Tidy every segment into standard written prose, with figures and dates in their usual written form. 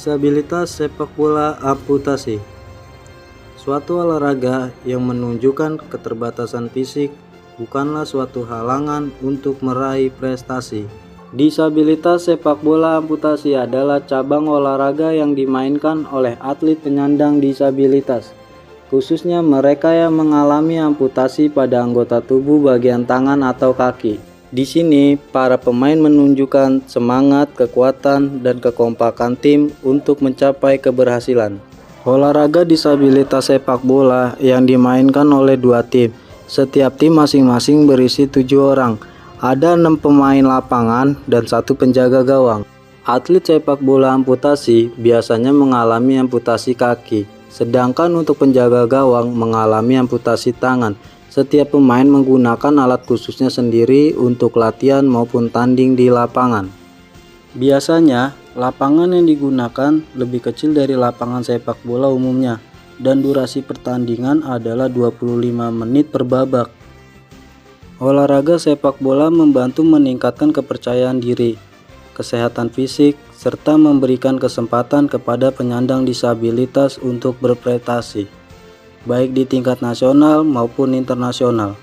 Disabilitas sepak bola amputasi suatu olahraga yang menunjukkan keterbatasan fisik bukanlah suatu halangan untuk meraih prestasi. Disabilitas sepak bola amputasi adalah cabang olahraga yang dimainkan oleh atlet penyandang disabilitas, khususnya mereka yang mengalami amputasi pada anggota tubuh bagian tangan atau kaki. Di sini, para pemain menunjukkan semangat, kekuatan, dan kekompakan tim untuk mencapai keberhasilan. Olahraga disabilitas sepak bola yang dimainkan oleh dua tim. Setiap tim masing-masing berisi 7 orang. Ada 6 pemain lapangan dan 1 penjaga gawang. Atlet sepak bola amputasi biasanya mengalami amputasi kaki, sedangkan untuk penjaga gawang mengalami amputasi tangan. Setiap pemain menggunakan alat khususnya sendiri untuk latihan maupun tanding di lapangan. Biasanya, lapangan yang digunakan lebih kecil dari lapangan sepak bola umumnya, dan durasi pertandingan adalah 25 menit per babak. Olahraga sepak bola membantu meningkatkan kepercayaan diri, kesehatan fisik, serta memberikan kesempatan kepada penyandang disabilitas untuk berprestasi, baik di tingkat nasional maupun internasional.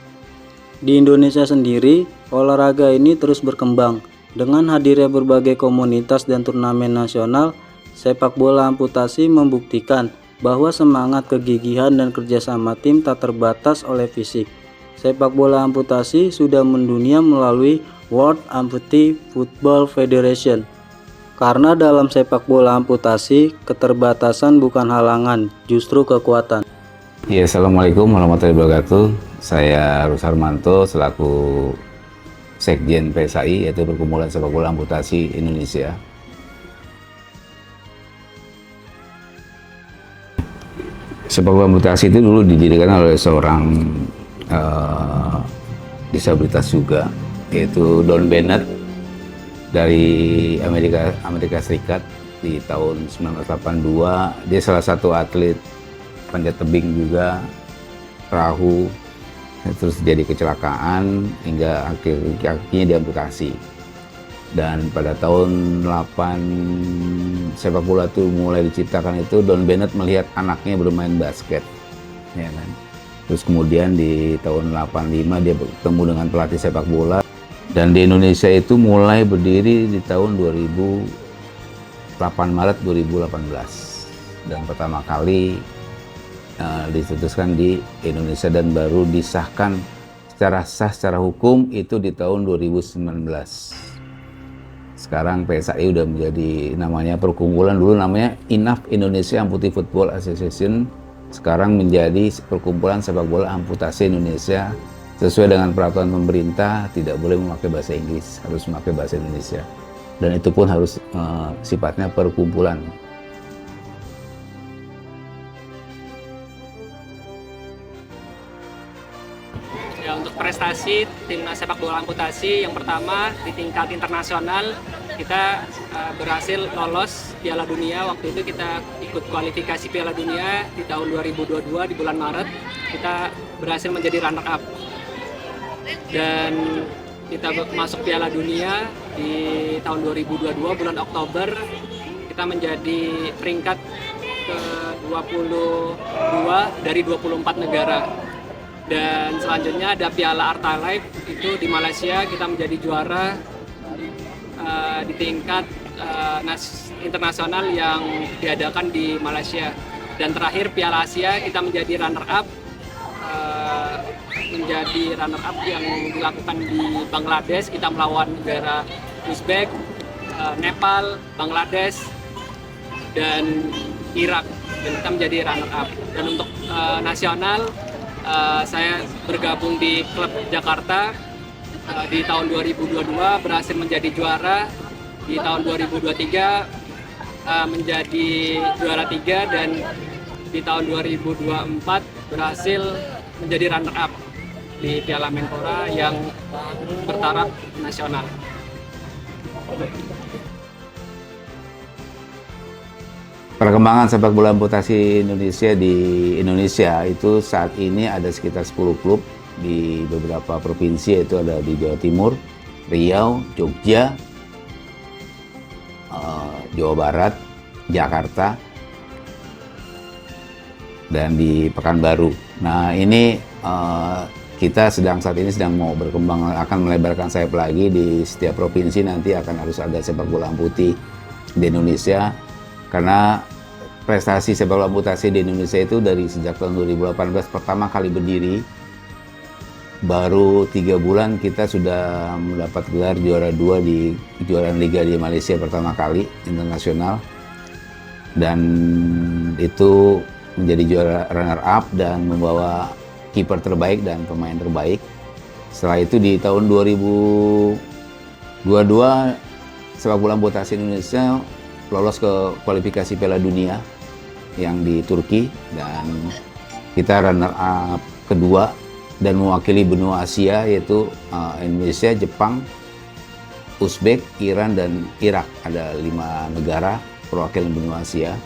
Di Indonesia sendiri, olahraga ini terus berkembang. Dengan hadirnya berbagai komunitas dan turnamen nasional, sepak bola amputasi membuktikan bahwa semangat, kegigihan, dan kerjasama tim tak terbatas oleh fisik. Sepak bola amputasi sudah mendunia melalui World Amputee Football Federation. Karena dalam sepak bola amputasi, keterbatasan bukan halangan, justru kekuatan. Ya, Assalamualaikum warahmatullahi wabarakatuh. Saya Rus Harmanto selaku Sekjen PSAI, yaitu Perkumpulan Sepak Bola Amputasi Indonesia. Sepak bola amputasi itu dulu didirikan oleh seorang disabilitas juga, yaitu Don Bennett dari Amerika Serikat di tahun 1982. Dia salah satu atlet panjat tebing juga, perahu, terus jadi kecelakaan hingga kakinya diamputasi. Dan pada tahun 8 sepak bola itu mulai diciptakan itu, Don Bennett melihat anaknya bermain basket, ya kan. Terus kemudian di tahun 85 dia bertemu dengan pelatih sepak bola, dan di Indonesia itu mulai berdiri di tahun 8 Maret 2018, dan pertama kali dicetuskan di Indonesia dan baru disahkan secara sah secara hukum itu di tahun 2019. Sekarang PSAI udah menjadi namanya perkumpulan, dulu namanya INAF, Indonesia Amputee Football Association, sekarang menjadi Perkumpulan Sepak Bola Amputasi Indonesia. Sesuai dengan peraturan pemerintah tidak boleh memakai bahasa Inggris, harus memakai bahasa Indonesia, dan itu pun harus sifatnya perkumpulan. Ya, untuk prestasi timnas sepak bola amputasi, yang pertama di tingkat internasional kita berhasil lolos Piala Dunia. Waktu itu kita ikut kualifikasi Piala Dunia di tahun 2022 di bulan Maret. Kita berhasil menjadi runner up dan kita masuk Piala Dunia di tahun 2022 bulan Oktober. Kita menjadi peringkat ke-22 dari 24 negara. Dan selanjutnya ada Piala Arta Life, itu di Malaysia kita menjadi juara di tingkat internasional yang diadakan di Malaysia. Dan terakhir Piala Asia kita menjadi runner up, yang dilakukan di Bangladesh. Kita melawan negara Uzbek, Nepal, Bangladesh, dan Irak, dan kita menjadi runner up. Dan untuk nasional, saya bergabung di klub Jakarta di tahun 2022, berhasil menjadi juara. Di tahun 2023 menjadi juara 3, dan di tahun 2024 berhasil menjadi runner up di Piala Menpora yang bertaraf nasional. Perkembangan sepak bola amputasi Indonesia di Indonesia itu saat ini ada sekitar 10 klub di beberapa provinsi, yaitu ada di Jawa Timur, Riau, Jogja, Jawa Barat, Jakarta, dan di Pekanbaru. Nah ini kita saat ini sedang mau berkembang, akan melebarkan sayap lagi di setiap provinsi. Nanti akan harus ada sepak bola amputasi di Indonesia, karena prestasi sepak bola amputasi di Indonesia itu dari sejak tahun 2018 pertama kali berdiri, baru 3 bulan kita sudah mendapat gelar juara 2 di kejuaraan liga di Malaysia pertama kali internasional, dan itu menjadi juara runner up dan membawa kiper terbaik dan pemain terbaik. Setelah itu di tahun 2022 sepak bola amputasi Indonesia lolos ke kualifikasi Piala Dunia yang di Turki, dan kita runner up kedua dan mewakili benua Asia, yaitu Indonesia, Jepang, Uzbek, Iran, dan Irak. Ada 5 negara perwakilan benua Asia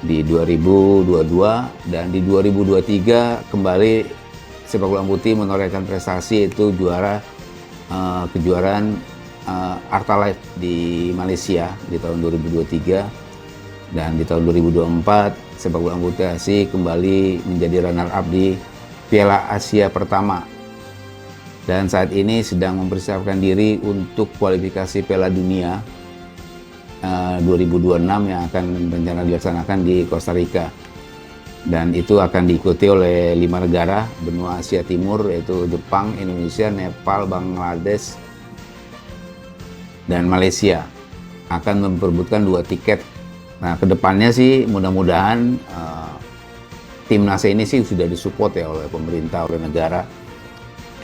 di 2022, dan di 2023 kembali sepak bola putih menorehkan prestasi, yaitu juara kejuaraan Arta Life di Malaysia di tahun 2023, dan di tahun 2024 sepak bola amputasi kembali menjadi runner up di Piala Asia pertama, dan saat ini sedang mempersiapkan diri untuk kualifikasi Piala Dunia 2026 yang akan rencana dilaksanakan di Costa Rica, dan itu akan diikuti oleh 5 negara benua Asia Timur, yaitu Jepang, Indonesia, Nepal, Bangladesh, dan Malaysia. Akan memperebutkan 2 tiket. Nah, kedepannya sih mudah-mudahan timnas ini sih sudah disupport ya oleh pemerintah, oleh negara.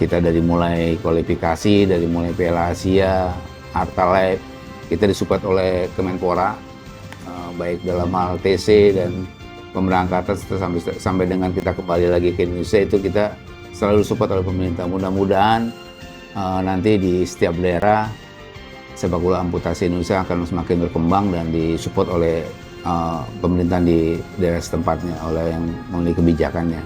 Kita dari mulai kualifikasi, dari mulai Piala Asia, Arta Life, kita disupport oleh Kemenpora, baik dalam hal TC dan pemberangkatan sampai dengan kita kembali lagi ke Indonesia, itu kita selalu support oleh pemerintah. Mudah-mudahan nanti di setiap daerah sepak bola amputasi Indonesia akan semakin berkembang dan disupport oleh pemerintahan di daerah setempatnya, oleh yang memiliki kebijakannya.